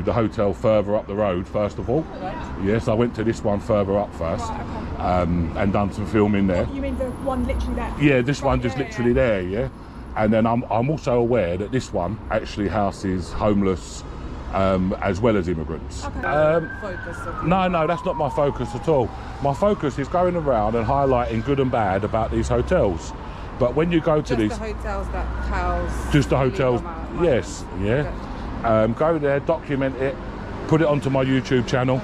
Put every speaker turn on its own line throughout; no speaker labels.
to the hotel further up the road first of all.
Right.
Yes, I went to this one further up first.
Right, okay.
And done some filming there.
You mean the one literally there?
Yeah, this one
Right,
just
yeah,
literally there, yeah. And then I'm also aware that this one actually houses homeless as well as immigrants.
Okay.
No, that's not my focus at all. My focus is going around and highlighting good and bad about these hotels. But when you go to these...
Just the hotels that house...
Just the hotels, yes, yeah.
Okay.
Go there, document it, put it onto my YouTube channel,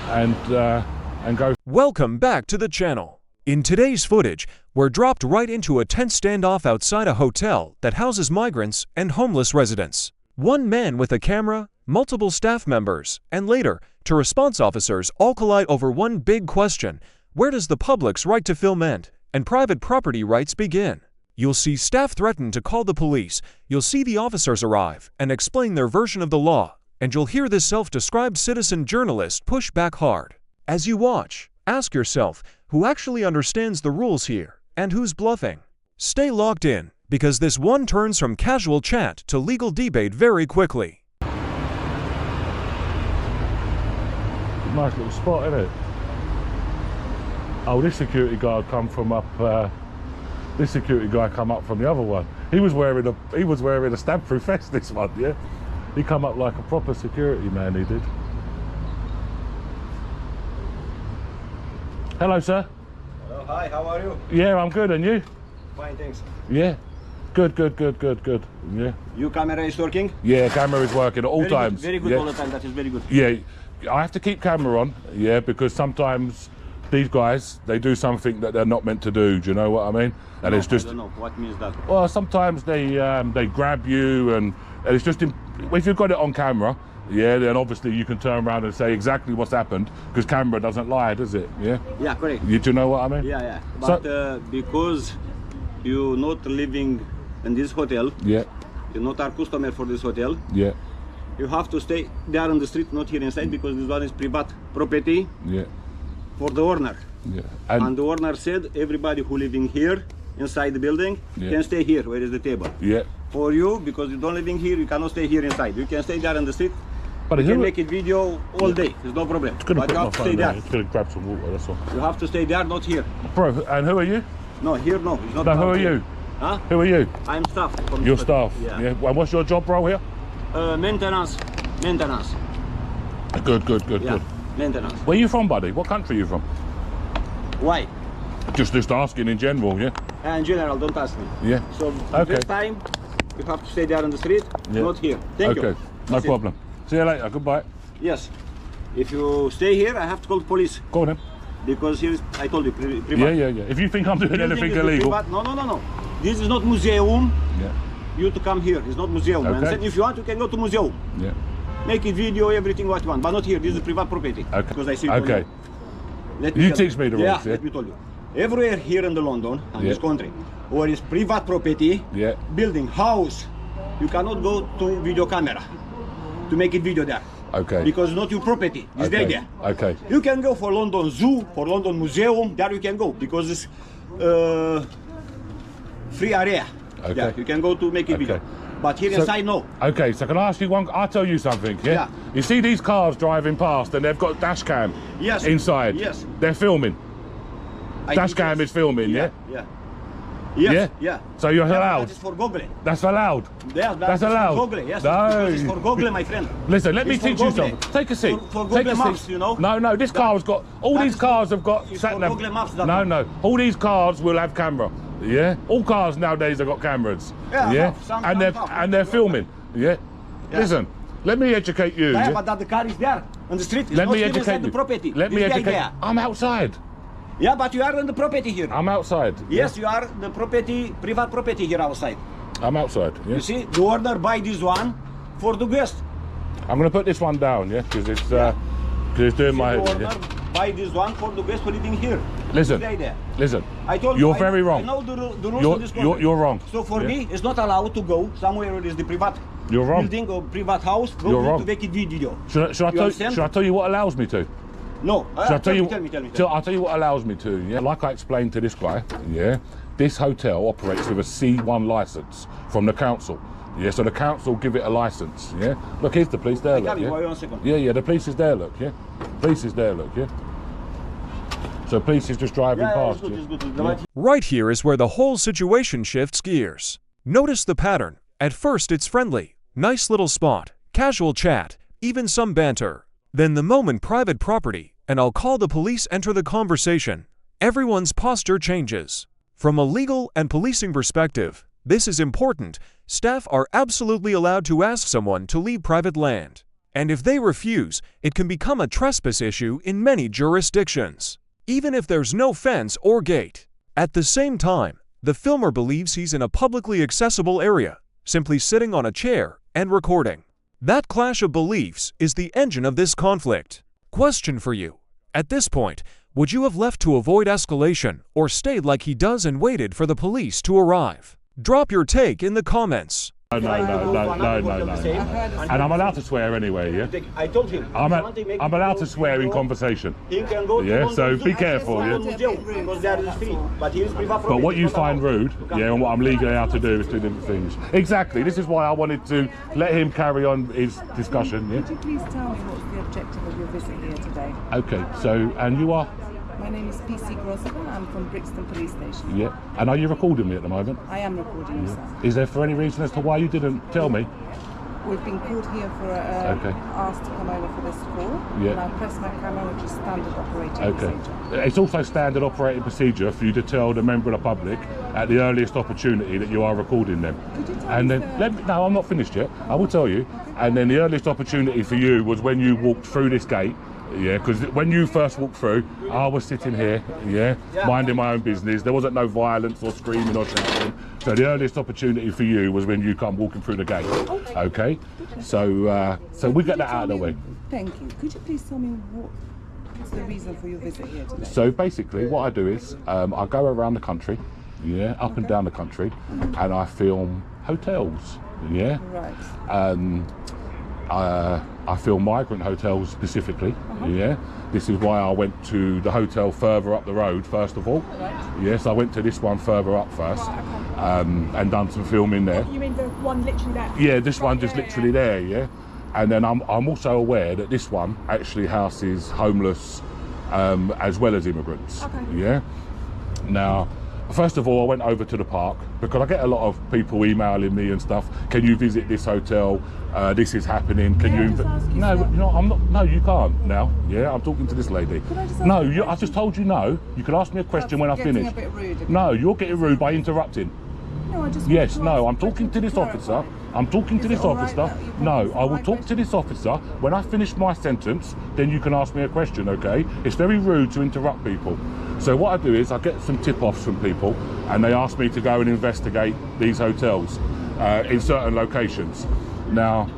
Okay.
and go.
Welcome back to the channel. In today's footage, we're dropped right into a tense standoff outside a hotel that houses migrants and homeless residents. One man with a camera, multiple staff members, and later, two response officers all collide over one big question: where does the public's right to film end and private property rights begin? You'll see staff threaten to call the police, you'll see the officers arrive and explain their version of the law, and you'll hear this self-described citizen journalist push back hard. As you watch, ask yourself, who actually understands the rules here, and who's bluffing? Stay locked in, because this one turns from casual chat to legal debate very quickly.
Nice little spot, isn't it? Oh, this security guard come from up. This security guy come up from the other one. He was wearing a stab-proof vest. This one, yeah. He come up like a proper security man. He did. Hello, sir.
Hello, hi, how are you?
Yeah, I'm good, and you?
Fine, thanks.
Yeah. Good. Yeah.
Your camera is working?
Yeah, camera is working at all
Very
times.
Good, very good
yeah.
all the time, that is very good.
Yeah, I have to keep camera on, yeah, because sometimes these guys, they do something that they're not meant to do, do you know what I mean? And
No,
it's just...
I don't know, what means that?
Well, sometimes they grab you and it's just... if you've got it on camera, yeah, then obviously you can turn around and say exactly what's happened, because camera doesn't lie, does it? Yeah?
Yeah, correct.
Do you know what I mean?
Yeah. But because you're not living in this hotel,
Yeah,
you're not our customer for this hotel,
yeah,
you have to stay there on the street, not here inside, because this one is private property
yeah,
for the owner.
yeah.
And the owner said everybody who living here inside the building
Yeah.
can stay here, where is the table.
Yeah.
For you, because you don't living here, you cannot stay here inside. You can stay there on the street.
But
You can make it video all day, there's no problem.
It's gonna
But
put
you
my
have to
phone
stay
there.
there.
It's gonna grab some water, that's all.
You have to stay there, not here.
Bro, and who are you?
No, here no. It's not.
No, who
allowed
are
here.
you?
Huh?
Who are you?
I'm staff. From
Your
the-
staff?
Yeah.
And what's your job role here?
Maintenance. Maintenance.
Good.
Yeah. Maintenance.
Where are you from, buddy? What country are you from?
Why?
Just asking in general, yeah?
In general, don't ask me.
Yeah.
So
Okay.
this time, you have to stay there on the street,
Yeah.
not here. Thank you.
Okay, no
That's it.
problem. See you later, goodbye.
Yes. If you stay here, I have to call the police
Go on then.
because here is, I told you, private.
Yeah. If you think I'm doing
Building
anything
is the
illegal.
private- No. This is not museum.
Yeah,
You to come here. It's not museum.
Okay.
And if you want, you can go to museum.
yeah.
Make it video, everything what you want, but not here. This is private property.
Okay.
Because I see. it
Okay.
on you. Let me
You
tell
teach me the rules, yeah?
Let me tell you. Everywhere here in the London, in
Yeah.
this country, where is private property,
Yeah.
building, house, you cannot go to video camera to make it video there.
Okay.
Because not your property. It's
Okay.
there.
Okay.
You can go for London Zoo, for London Museum, there you can go because it's free area.
Okay.
Yeah, you can go to make it video.
Okay.
But here
So-
inside, no.
Okay, so can I ask you one? I'll tell you something, yeah?
Yeah.
You see these cars driving past and they've got dash cam
Yes.
inside?
Yes.
They're filming.
I
Dash
think
cam
yes.
is filming, yeah?
Yeah. Yes,
Yeah?
yeah.
So you're
Yeah,
allowed?
That is for Google.
That's allowed?
Yes,
That's
is
allowed?
For Google. Yes,
No.
because it's for Google, my friend.
Listen, let me
It's for
teach you
Google.
something. Take a seat.
For
Take
Google
a
Maps,
seat.
you know?
No, this car has got, all
that
these
is
cars
for-
have got
it's
sat
for
nav.
Google Maps, that
No,
one.
no, all these cars will have camera, yeah? All cars nowadays have got cameras,
Yeah, some
and
have.
they're filming, yeah?
Yeah.
Listen, let me educate you.
Yeah,
yeah?
but that the car is there on the street. It's
Let
not
me
here
educate
inside
you.
the property.
Let me
This guy
educate
there.
I'm outside.
Yeah, but you are on the property here.
I'm outside.
Yes, you are the property, private property here outside.
I'm outside, yeah?
You see, the owner buy this one for the guest.
I'm going to put this one down, yeah? Because it's, doing
See,
my...
the owner
yeah.
buy this one for the guest who living here.
Listen,
This guy there.
listen.
I told
You're
you,
very wrong.
I know the rules of this country.
You're wrong.
So for
Yeah.
me, it's not allowed to go somewhere where is the private
You're wrong.
building or private house. Go
You're
to
wrong.
make it video.
Should I tell you what allows me to?
No.
Shall I tell you?
Tell me.
I'll tell you what allows me to. Yeah, like I explained to this guy. Yeah, this hotel operates with a C1 license from the council. Yeah, so the council give it a license. Yeah, look, here's the police there. Look,
Wait
yeah?
1 second.
Yeah, the police is there. Look, yeah, police is there. Look, yeah. So police is just driving past
it's
you.
good, it's good.
Yeah.
Right here is where the whole situation shifts gears. Notice the pattern. At first it's friendly, nice little spot, casual chat, even some banter. Then the moment private property, and I'll call the police, enter the conversation, everyone's posture changes. From a legal and policing perspective, this is important. Staff are absolutely allowed to ask someone to leave private land. And if they refuse, it can become a trespass issue in many jurisdictions, even if there's no fence or gate. At the same time, the filmer believes he's in a publicly accessible area, simply sitting on a chair and recording. That clash of beliefs is the engine of this conflict. Question for you. At this point, would you have left to avoid escalation or stayed like he does and waited for the police to arrive? Drop your take in the comments.
No. And I'm allowed to swear anyway, yeah?
I told him.
I'm allowed to swear in conversation.
He can go to
Yeah, so
London
be
Zoo.
careful, yeah?
Because there is free. But he is private
But
property.
what you find rude, yeah, and what I'm legally allowed to do is two different things. Exactly, this is why I wanted to let him carry on his discussion, yeah?
Could you please tell me what's the objective of your visit here today?
Okay, so, and you are?
My name is PC Grosser. I'm from Brixton Police Station.
Yeah. And are you recording me at the moment?
I am recording you, sir.
Is there for any reason as to why you didn't tell me?
We've been called here for asked to come over for this call.
Yeah.
And I pressed my camera, which is standard operating
Okay.
procedure.
It's also standard operating procedure for you to tell the member of the public at the earliest opportunity that you are recording them.
Could you tell
And
me,
then, no, I'm not finished yet. I will tell you. And then the earliest opportunity for you was when you walked through this gate. Yeah, because when you first walked through, I was sitting here, yeah, minding my own business. There wasn't no violence or screaming or shouting. So the earliest opportunity for you was when you come walking through the gate. Okay? So we get that out of the way.
Thank you. Could you please tell me what's the reason for your visit here today?
So basically what I do is I go around the country, yeah, up and down the country, and I film hotels, yeah.
Right.
I film migrant hotels specifically, yeah. This is why I went to the hotel further up the road first of all.
Right.
Yes, I went to this one further up first, and done some filming there.
You mean the one literally there?
Yeah, this one
Right,
just
yeah,
literally there, yeah. And then I'm also aware that this one actually houses homeless as well as immigrants.
Okay.
Yeah. Now, first of all, I went over to the park because I get a lot of people emailing me and stuff. Can you visit this hotel? This is happening. Can
May I
you?
just ask you,
No,
sir?
no, I'm not. No, you can't now. Yeah, I'm talking to this lady.
Could I just ask
No,
you a
I just told you no. You can ask me a question when I
Getting
finish.
a bit rude.
No, you're getting rude by interrupting.
No, I just
Yes,
wanted to
no,
ask
I'm talking to this
clarify.
officer. I'm talking to
Is
this
it all right
officer.
that you
No,
can
I will
answer
talk
my
to this officer. When I finish my sentence, then you can ask me a question, okay? It's very rude to interrupt people. So what I do is I get some tip-offs from people and they ask me to go and investigate these hotels in certain locations. Now,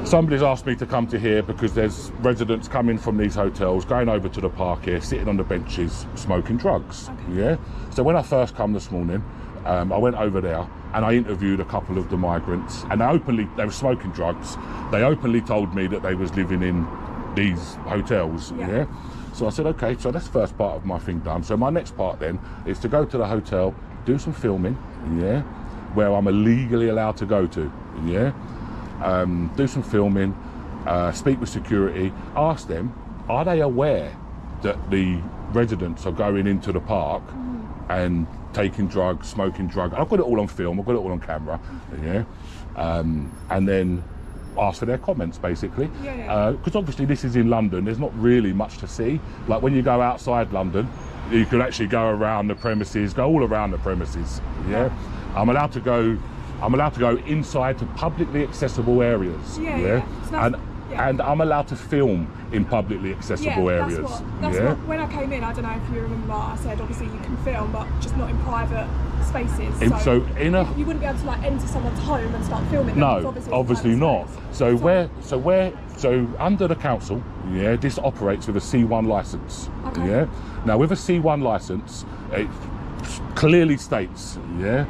somebody's asked me to come to here because there's residents coming from these hotels, going over to the park here, sitting on the benches, smoking drugs, yeah? So when I first come this morning, I went over there and I interviewed a couple of the migrants and they were smoking drugs. They openly told me that they was living in these hotels, yeah? So I said, okay, so that's the first part of my thing done. So my next part then is to go to the hotel, do some filming, yeah? Where I'm legally allowed to go to, yeah? Do some filming, speak with security, ask them, are they aware that the residents are going into the park and taking drugs, smoking drugs? I've got it all on film, I've got it all on camera, yeah? And then ask for their comments basically. Because obviously this is in London, there's not really much to see. Like when you go outside London, you can actually go around the premises, go all around the premises, yeah? I'm allowed to go inside to publicly accessible areas,
So that's-
and I'm allowed to film in publicly accessible areas.
That's what, when I came in, I don't know if you remember, I said obviously you can film, but just not in private spaces.
So in a
you wouldn't be able to like enter someone's home and start filming. them,
no,
because
obviously
it's
not.
private space.
So under the council, yeah, this operates with a C1 license.
Okay.
Yeah. Now with a C1 license, it clearly states, yeah,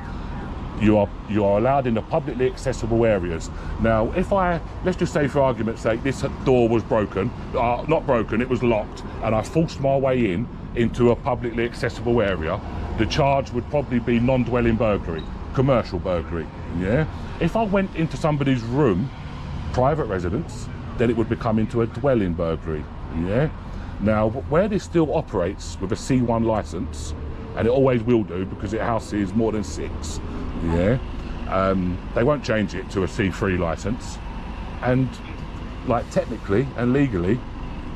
you are allowed in the publicly accessible areas. Now, let's just say for argument's sake, this door was broken, not broken, it was locked, and I forced my way into a publicly accessible area, the charge would probably be non-dwelling burglary. commercial burglary, yeah? If I went into somebody's room, private residence, then it would become into a dwelling burglary, yeah? Now, where this still operates with a C1 license, and it always will do because it houses more than 6, yeah? They won't change it to a C3 license. And like technically and legally,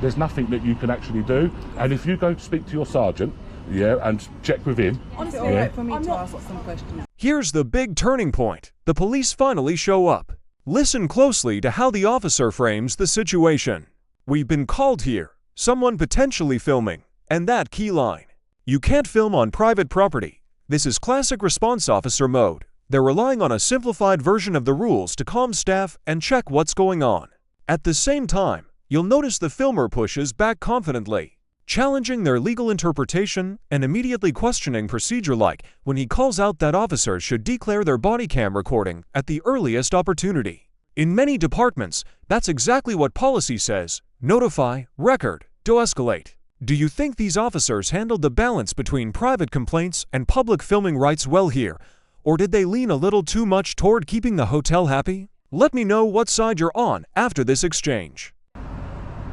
there's nothing that you can actually do. And if you go speak to your sergeant, yeah, and check with him.
Is it all right for me to ask some questions?
Here's the big turning point. The police finally show up. Listen closely to how the officer frames the situation. We've been called here. Someone potentially filming. And that key line. You can't film on private property. This is classic response officer mode. They're relying on a simplified version of the rules to calm staff and check what's going on. At the same time, you'll notice the filmer pushes back confidently, challenging their legal interpretation and immediately questioning procedure, like when he calls out that officers should declare their body cam recording at the earliest opportunity. In many departments, that's exactly what policy says: notify, record, de-escalate. Do you think these officers handled the balance between private complaints and public filming rights well here? Or did they lean a little too much toward keeping the hotel happy? Let me know what side you're on after this exchange.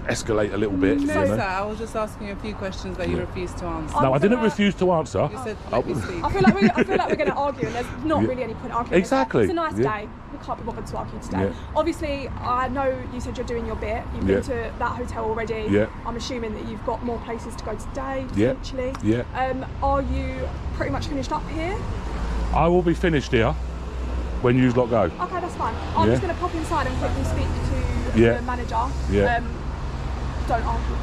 Escalate a little bit.
No,
you know?
sir, I was just asking you a few questions that you refused to answer.
No, I didn't refuse to answer.
You said, let me speak.
I feel like we're going to argue, and there's not really any point arguing.
Exactly.
It's a nice day. We can't be bothered to argue today.
Yeah.
Obviously, I know you said you're doing your bit. You've been to that hotel already.
Yeah.
I'm assuming that you've got more places to go today,
Yeah.
potentially.
Yeah.
Are you pretty much finished up here?
I will be finished here when you lot go.
Okay, that's fine. I'm just going to pop inside and quickly speak to the manager.
Yeah.
Don't argue.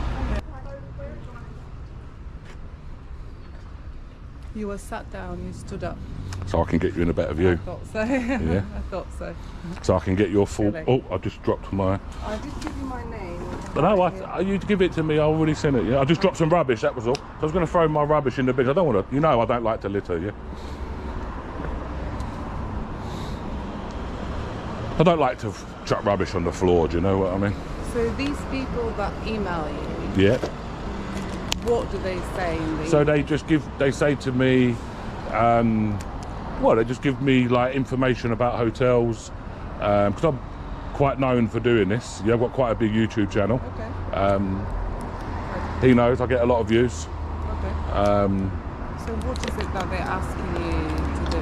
You were sat down, you stood up.
So I can get you in a better
I
view.
thought so.
Yeah.
I thought so.
So I can get your full...
Really?
Oh, I just dropped my...
I did give you my name.
No, you give it to me, I already sent it, yeah? I just dropped some rubbish, that was all. So I was going to throw my rubbish in the bin. I don't want to... You know I don't like to litter, yeah? I don't like to chuck rubbish on the floor, do you know what I mean?
So these people that email you,
Yeah.
what do they say?
So they say to me, they just give me like information about hotels, because I'm quite known for doing this. Yeah, I've got quite a big YouTube channel.
Okay.
He knows I get a lot of views.
Okay. So what is it that they're asking you to do?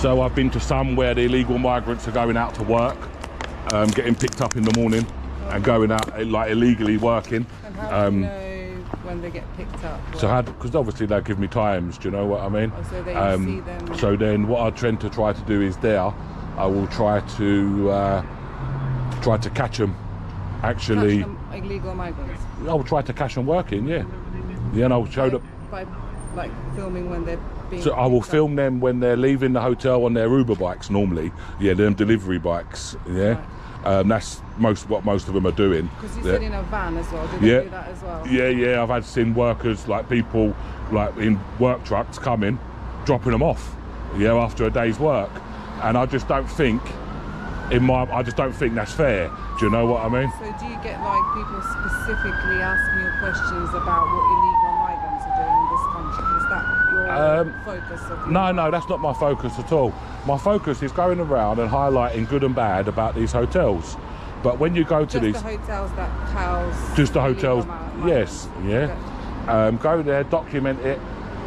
So I've been to some where the illegal migrants are going out to work, getting picked up in the morning and going out like illegally working.
And how do you know when they get picked up?
So because obviously they give me times, do you know what I mean?
Oh, so they see them.
So then what I tend to try to do is I will try to catch them actually.
Catch them illegal migrants?
I will try to catch them working, yeah. Yeah, and I'll show them.
By like filming when they're being
So I will
picked up?
film them when they're leaving the hotel on their Uber bikes normally. Yeah, them delivery bikes, yeah.
Right.
That's what most of them are doing.
Because you said in a van as well, did they do that as well?
Yeah, I've seen workers, like people like in work trucks coming, dropping them off, after a day's work. And I just don't think, that's fair. Do you know what I mean?
So do you get like people specifically asking you questions about what illegal migrants are doing in this country? Is that your focus of
No, that's not my focus at all. My focus is going around and highlighting good and bad about these hotels. But when you go to
just
these...
the hotels that house...
Just the hotels,
migrants?
yes, yeah. Okay. Go there, document it,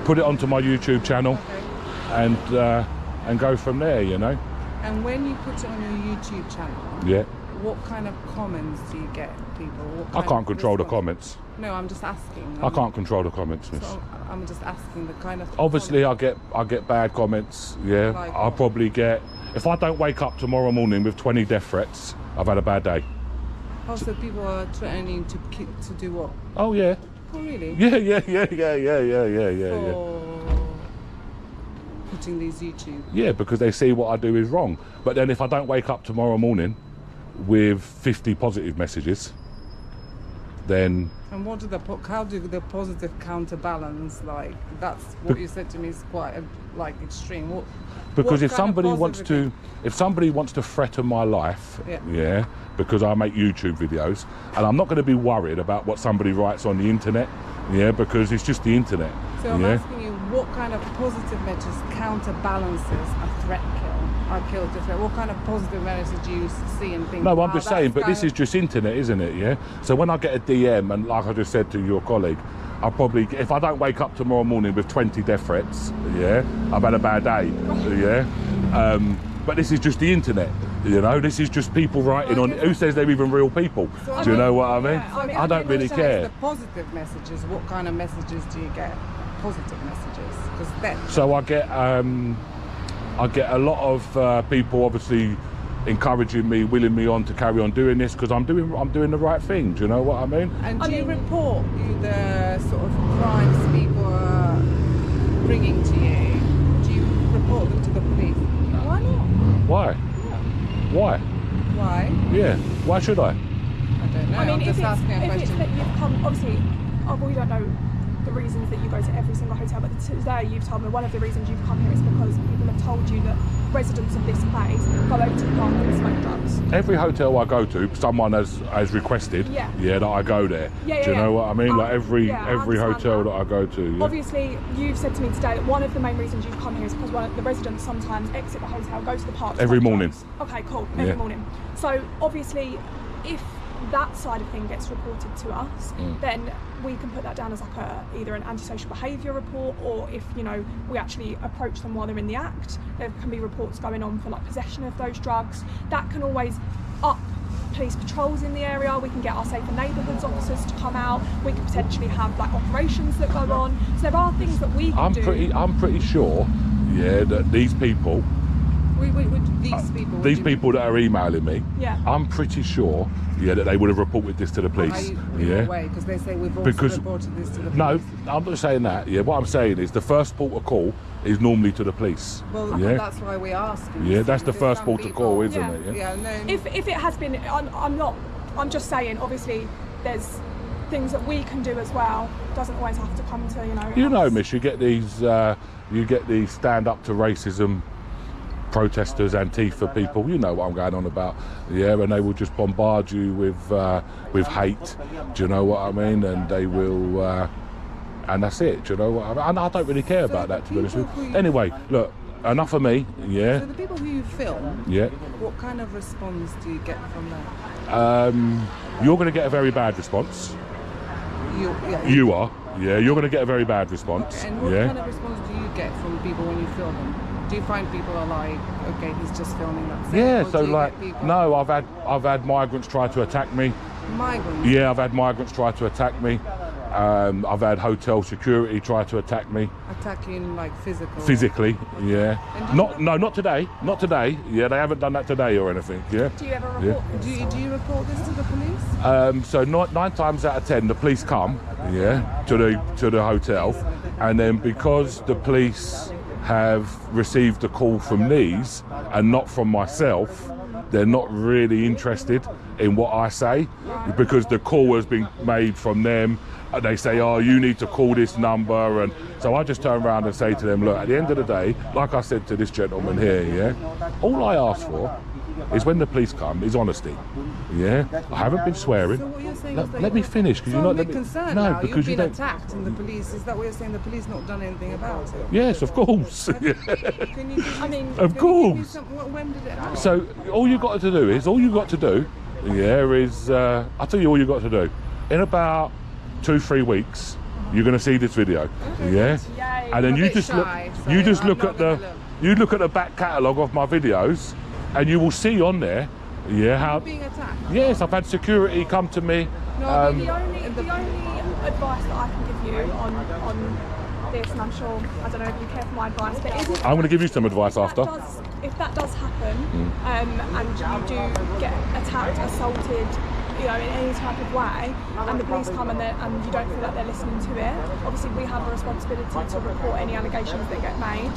put it onto my YouTube channel, and go from there, you know.
And when you put it on your YouTube channel, what kind of comments do you get, people?
I can't control the comments.
No, I'm just asking.
I can't control the comments, miss.
So I'm just asking the kind of...
Obviously, I get bad comments, yeah.
Like
I'll probably get... If I don't wake up tomorrow morning with 20 death threats, I've had a bad day.
Oh, so people are threatening to do what?
Oh, yeah.
Oh, really?
Yeah.
Putting these YouTube.
Yeah, because they see what I do is wrong. But then if I don't wake up tomorrow morning with 50 positive messages, then...
And how do the positive counterbalance? Like, that's what you said to me is quite extreme.
Because if somebody wants to threaten my life, because I make YouTube videos, and I'm not going to be worried about what somebody writes on the internet, because it's just the internet.
So I'm asking you, what what kind of positive measures counterbalances a threat kill? A kill to threat. What kind of positive measures do you see and think?
No, I'm just saying, but this is just internet, isn't it? Yeah. So when I get a DM, and like I just said to your colleague, I'll probably, if I don't wake up tomorrow morning with 20 death threats, yeah, I've had a bad day, yeah. But this is just the internet, you know. This is just people writing on. Who says they're even real people?
So
do you know what I mean?
Yeah,
I don't really care.
The positive messages. What kind of messages do you get? Positive messages, because then.
So I get a lot of people obviously encouraging me, willing me on to carry on doing this because I'm doing the right thing. Do you know what I mean?
And do you report the sort of crimes people are bringing to you? Do you report them to the police? Why not?
Why? Why?
Why?
Yeah. Why should I?
I don't know.
I mean,
I'm just asking a
if it's
question.
that you've come, obviously, we don't know the reasons that you go to every single hotel, but today you've told me one of the reasons you've come here is because people have told you that residents of this place go over to the park and smoke drugs.
Every hotel I go to, someone has requested, that I go there. Do you know what I mean? Like every hotel that I go to. Yeah.
Obviously, you've said to me today that one of the main reasons you've come here is because the residents sometimes exit the hotel, go to the park.
Every morning.
Okay, cool. Every morning. So obviously, if that side of thing gets reported to us, then we can put that down as like either an antisocial behaviour report, or if we actually approach them while they're in the act, there can be reports going on for like possession of those drugs. That can always up police patrols in the area. We can get our safer neighbourhoods officers to come out. We could potentially have like operations that go on. So there are things that we can do.
I'm pretty sure, that these people. These people that are emailing me, I'm pretty sure, that they would have reported this to the police.
Because they say we've also reported this to the police.
No, I'm not saying that. Yeah, what I'm saying is the first port of call is normally to the police.
Well, that's why we ask.
Yeah, that's the first port of call, isn't it?
Yeah.
If it has been, I'm just saying. Obviously, there's things that we can do as well. It doesn't always have to come to
You know, miss, you get these stand up to racism protesters, Antifa people, you know what I'm going on about, and they will just bombard you with hate, do you know what I mean, and they will and that's it, do you know what I mean, and I don't really care about that, to be honest with you. Anyway, look, enough of me, So
the people who you film, what kind of response do you get from that?
You're going to get a very bad response. You are, you're going to get a very bad response.
Okay. And what kind of response do you get from people when you film them? Do you find people are like, okay, he's just filming that?
Yeah, so like, no, I've had migrants try to attack me.
Migrants?
Yeah, I've had migrants try to attack me. I've had hotel security try to attack me.
Attacking like
physically, Not today. Not today. Yeah, they haven't done that today or anything. Yeah.
Do you ever report this?
Do you report this to the police?
So 9 times out of 10, the police come, to the hotel, and then because the police have received a call from these and not from myself, they're not really interested in what I say, because the call has been made from them. They say, oh, you need to call this number, and so I just turn around and say to them, look, at the end of the day, like I said to this gentleman here, all I ask for is when the police come is honesty. I haven't been swearing.
So what you're saying is that
let me finish, because
you're
not
let me concerned
no,
now.
because
you've been attacked and the police, is that what you're saying, the police not done anything about it?
Yes, of course.
Can you give me,
of course.
When did it happen?
So all you got to do is I'll tell you all you got to do. In about 2-3 weeks, you're going to see this video. And then you just look at the back catalogue of my videos, and you will see on there, how
being attacked.
Yes, I've had security come to me.
No, the only advice that I can give you on this, and I'm sure, I don't know if you care for my advice, but
I'm going to give you some advice after.
If that does happen, and you do get attacked, assaulted, in any type of way, and the police come and you don't feel like they're listening to it, obviously we have a responsibility to report any allegations that get made.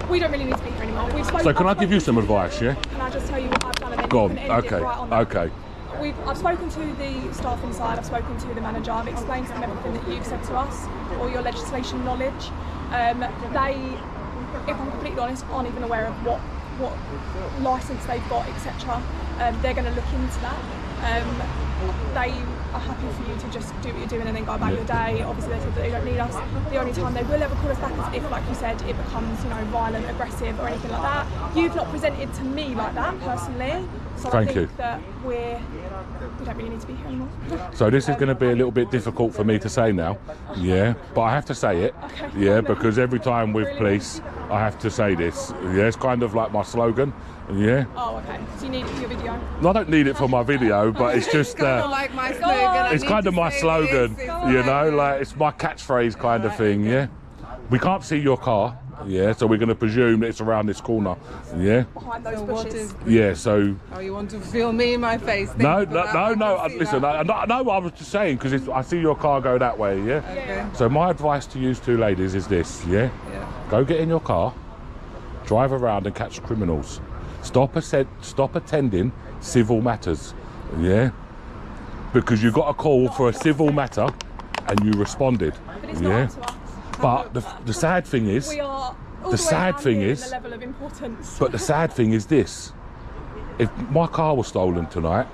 We don't really need to be here anymore.
So can I give you some advice,
Can I just tell you what I've done, and then
Go
you
on.
can end it right on that.
Okay.
I've spoken to the staff inside, I've spoken to the manager, I've explained to them everything that you've said to us, all your legislation knowledge. They, if I'm completely honest, aren't even aware of what what licence they've got, etc. They're going to look into that. They are happy for you to just do what you're doing and then go about your day. Obviously they said that they don't need us. The only time they will ever call us back is if, like you said, it becomes, you know, violent, aggressive or anything like that. You've not presented to me like that personally, so I think that we don't really need to be here anymore.
So this is going to be a little bit difficult for me to say now, yeah, but I have to say it, yeah, because every time with police I have to say this, yeah, it's kind of like my slogan, yeah.
Oh, okay, so you need it for your video?
No, I don't need it for my video, but it's just,
kind of like my slogan.
it's kind of my slogan, you know, like it's my catchphrase kind of thing, yeah. We can't see your car, yeah, so we're going to presume that it's around this corner, yeah.
Behind those
So
bushes.
Yeah, so...
Oh, you want to film me in my face?
No, listen, I was just saying, because I see your car go that way, yeah?
Okay.
So my advice to you two ladies is this, yeah?
Yeah.
Go get in your car, drive around and catch criminals. Stop attending civil matters, yeah? Because you got a call for a civil matter and you responded,
But it's
yeah?
not up to us.
But the sad thing is,
We are all
the
way
sad
down
thing
here in
is-
the level of importance.
but the sad thing is this, if my car was stolen tonight,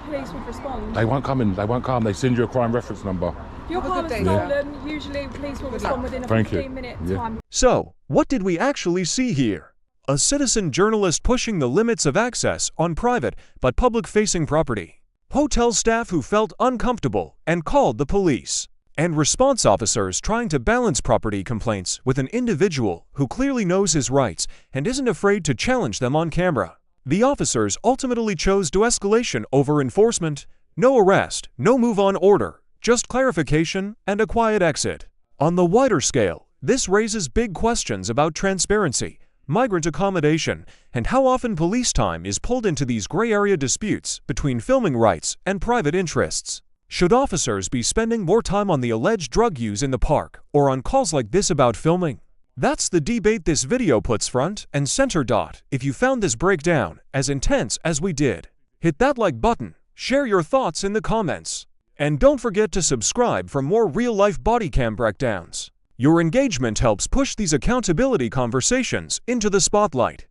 Police would respond.
they won't come in, they won't come, they send you a crime reference number.
If your car was
good day,
stolen, usually police will respond within a
Thank you.
15-minute
Yeah.
time.
So, what did we actually see here? A citizen journalist pushing the limits of access on private but public-facing property. Hotel staff who felt uncomfortable and called the police. And response officers trying to balance property complaints with an individual who clearly knows his rights and isn't afraid to challenge them on camera. The officers ultimately chose de-escalation over enforcement, no arrest, no move-on order, just clarification and a quiet exit. On the wider scale, this raises big questions about transparency, migrant accommodation, and how often police time is pulled into these gray area disputes between filming rights and private interests. Should officers be spending more time on the alleged drug use in the park or on calls like this about filming? That's the debate this video puts front and center. If you found this breakdown as intense as we did, hit that like button, share your thoughts in the comments, and don't forget to subscribe for more real-life body cam breakdowns. Your engagement helps push these accountability conversations into the spotlight.